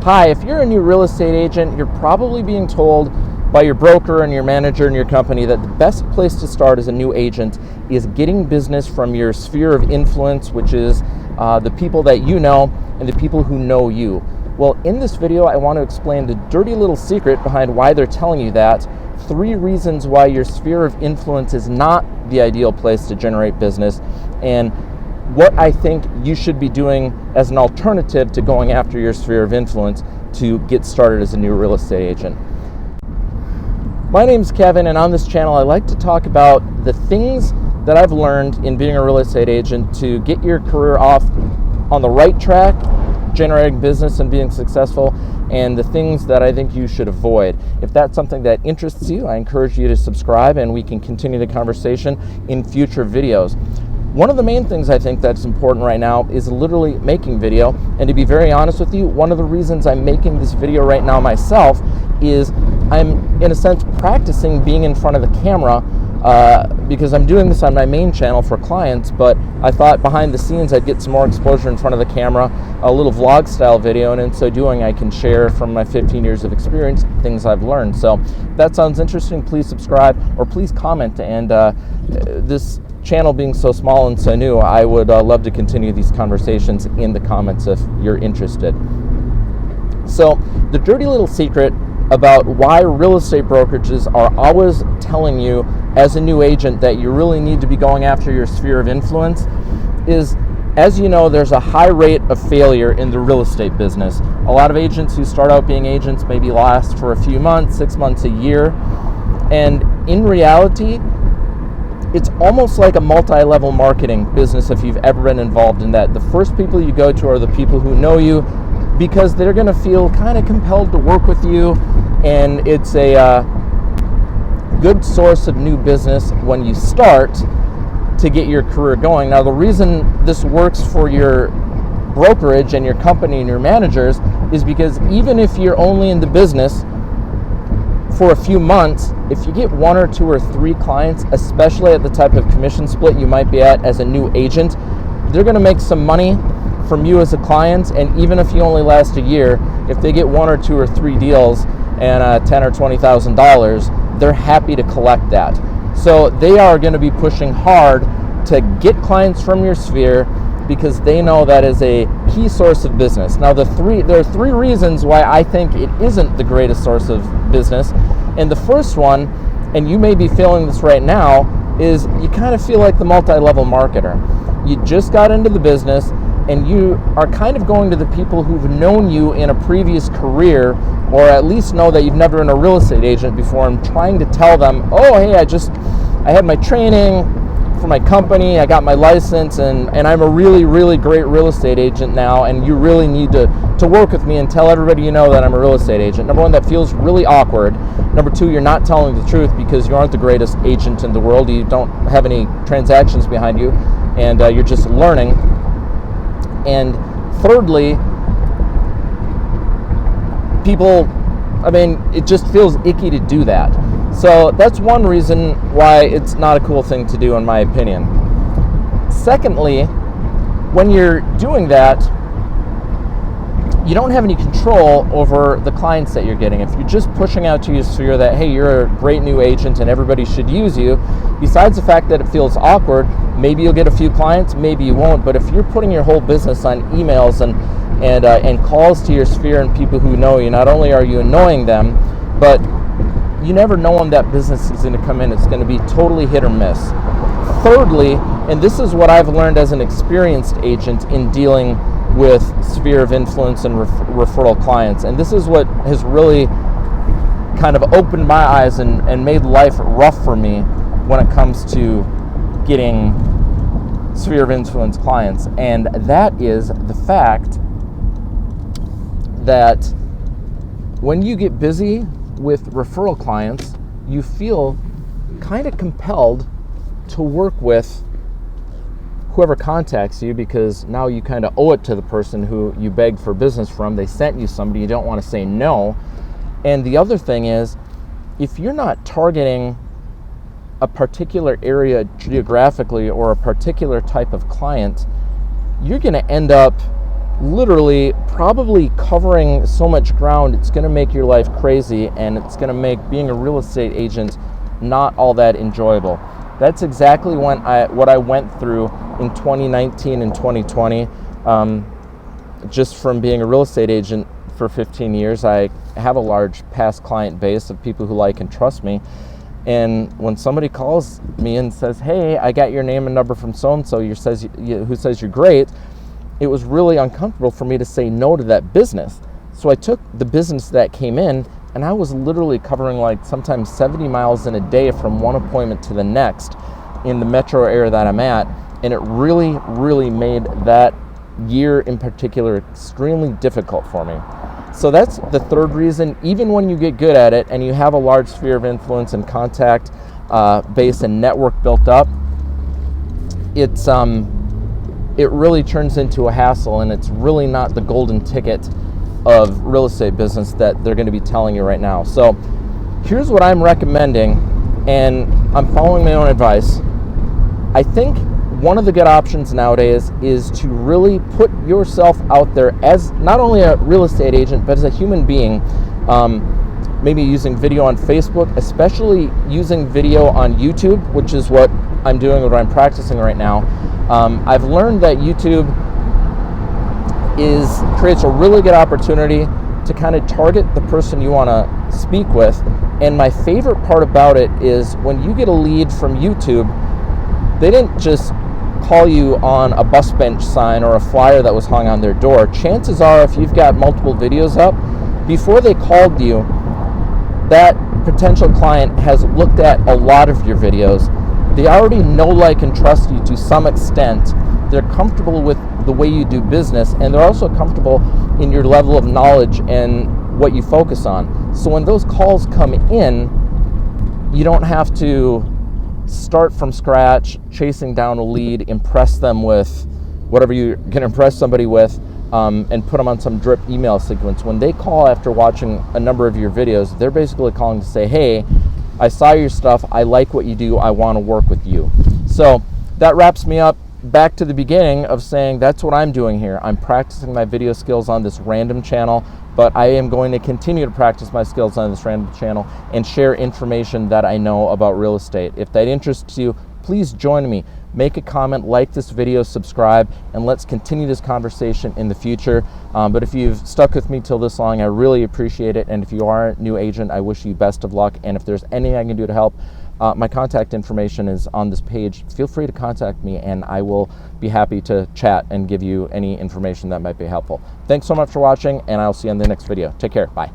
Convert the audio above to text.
Hi, if you're a new real estate agent, you're probably being told by your broker and your manager in your company that the best place to start as a new agent is getting business from your sphere of influence, which is the people that you know and the people who know you. Well, in this video, I want to explain the dirty little secret behind why they're telling you that, 3 reasons why your sphere of influence is not the ideal place to generate business, and what I think you should be doing as an alternative to going after your sphere of influence to get started as a new real estate agent. My name's Kevin, and on this channel I like to talk about the things that I've learned in being a real estate agent to get your career off on the right track, generating business and being successful, and the things that I think you should avoid. If that's something that interests you, I encourage you to subscribe and we can continue the conversation in future videos. One of the main things I think that's important right now is literally making video. And to be very honest with you, one of the reasons I'm making this video right now myself is I'm, in a sense, practicing being in front of the camera because I'm doing this on my main channel for clients, but I thought behind the scenes I'd get some more exposure in front of the camera, a little vlog style video, and in so doing I can share from my 15 years of experience things I've learned. So if that sounds interesting, please subscribe or please comment. And this channel being so small and so new, I would love to continue these conversations in the comments if you're interested. So the dirty little secret about why real estate brokerages are always telling you as a new agent that you really need to be going after your sphere of influence is, as you know, there's a high rate of failure in the real estate business. A lot of agents who start out being agents maybe last for a few months, 6 months, a year, and in reality it's almost like a multi-level marketing business if you've ever been involved in that. The first people you go to are the people who know you because they're going to feel kind of compelled to work with you, and it's a good source of new business when you start to get your career going. Now, the reason this works for your brokerage and your company and your managers is because even if you're only in the business for a few months, if you get 1 or 2 or 3 clients, especially at the type of commission split you might be at as a new agent, they're going to make some money from you as a client. And even if you only last a year, if they get 1 or 2 or 3 deals and $10,000 or $20,000, they're happy to collect that. So they are going to be pushing hard to get clients from your sphere because they know that is a key source of business. Now, there are 3 reasons why I think it isn't the greatest source of business. And the first one, and you may be feeling this right now, is you kind of feel like the multi-level marketer. You just got into the business and you are kind of going to the people who've known you in a previous career, or at least know that you've never been a real estate agent before, and trying to tell them, oh, hey, I had my training for my company, I got my license, and I'm a really, really great real estate agent now, and you really need to work with me and tell everybody you know that I'm a real estate agent. Number 1, that feels really awkward. Number 2, you're not telling the truth because you aren't the greatest agent in the world. You don't have any transactions behind you, and you're just learning. And thirdly, it just feels icky to do that. So that's one reason why it's not a cool thing to do, in my opinion. Secondly, when you're doing that, you don't have any control over the clients that you're getting. If you're just pushing out to your sphere that, hey, you're a great new agent and everybody should use you, besides the fact that it feels awkward, maybe you'll get a few clients, maybe you won't. But if you're putting your whole business on emails and calls to your sphere and people who know you, not only are you annoying them, but you never know when that business is going to come in. It's going to be totally hit or miss. Thirdly, and this is what I've learned as an experienced agent in dealing with sphere of influence and referral clients, and this is what has really kind of opened my eyes and made life rough for me when it comes to getting sphere of influence clients, and that is the fact that when you get busy with referral clients, you feel kind of compelled to work with whoever contacts you, because now you kind of owe it to the person who you begged for business from. They sent you somebody, you don't want to say no. And the other thing is, if you're not targeting a particular area geographically or a particular type of client, you're going to end up literally probably covering so much ground, it's going to make your life crazy, and it's going to make being a real estate agent not all that enjoyable. That's exactly what I went through in 2019 and 2020. Just from being a real estate agent for 15 years, I have a large past client base of people who like and trust me. And when somebody calls me and says, hey, I got your name and number from so-and-so who says you're great, it was really uncomfortable for me to say no to that business. So I took the business that came in, and I was literally covering like sometimes 70 miles in a day from one appointment to the next in the metro area that I'm at. And it really, really made that year in particular extremely difficult for me. So that's the third reason. Even when you get good at it and you have a large sphere of influence and contact base and network built up, it really turns into a hassle, and it's really not the golden ticket of real estate business that they're going to be telling you right now. So here's what I'm recommending, and I'm following my own advice. I think one of the good options nowadays is to really put yourself out there as not only a real estate agent, but as a human being. Maybe using video on Facebook, especially using video on YouTube, which is what I'm doing, what I'm practicing right now. I've learned that YouTube creates a really good opportunity to kind of target the person you want to speak with. And my favorite part about it is when you get a lead from YouTube, they didn't just call you on a bus bench sign or a flyer that was hung on their door. Chances are, if you've got multiple videos up, before they called you, that potential client has looked at a lot of your videos. They already know, like, and trust you to some extent. They're comfortable with the way you do business, and they're also comfortable in your level of knowledge and what you focus on. So when those calls come in, you don't have to start from scratch, chasing down a lead, impress them with whatever you can impress somebody with, and put them on some drip email sequence. When they call after watching a number of your videos, they're basically calling to say, hey, I saw your stuff, I like what you do, I want to work with you. So that wraps me up back to the beginning of saying that's what I'm doing here. I'm practicing my video skills on this random channel, but I am going to continue to practice my skills on this random channel and share information that I know about real estate. If that interests you, please join me. Make a comment, like this video, subscribe, and let's continue this conversation in the future. But if you've stuck with me till this long, I really appreciate it. And if you are a new agent, I wish you best of luck. And if there's anything I can do to help, my contact information is on this page. Feel free to contact me, and I will be happy to chat and give you any information that might be helpful. Thanks so much for watching, and I'll see you in the next video. Take care. Bye.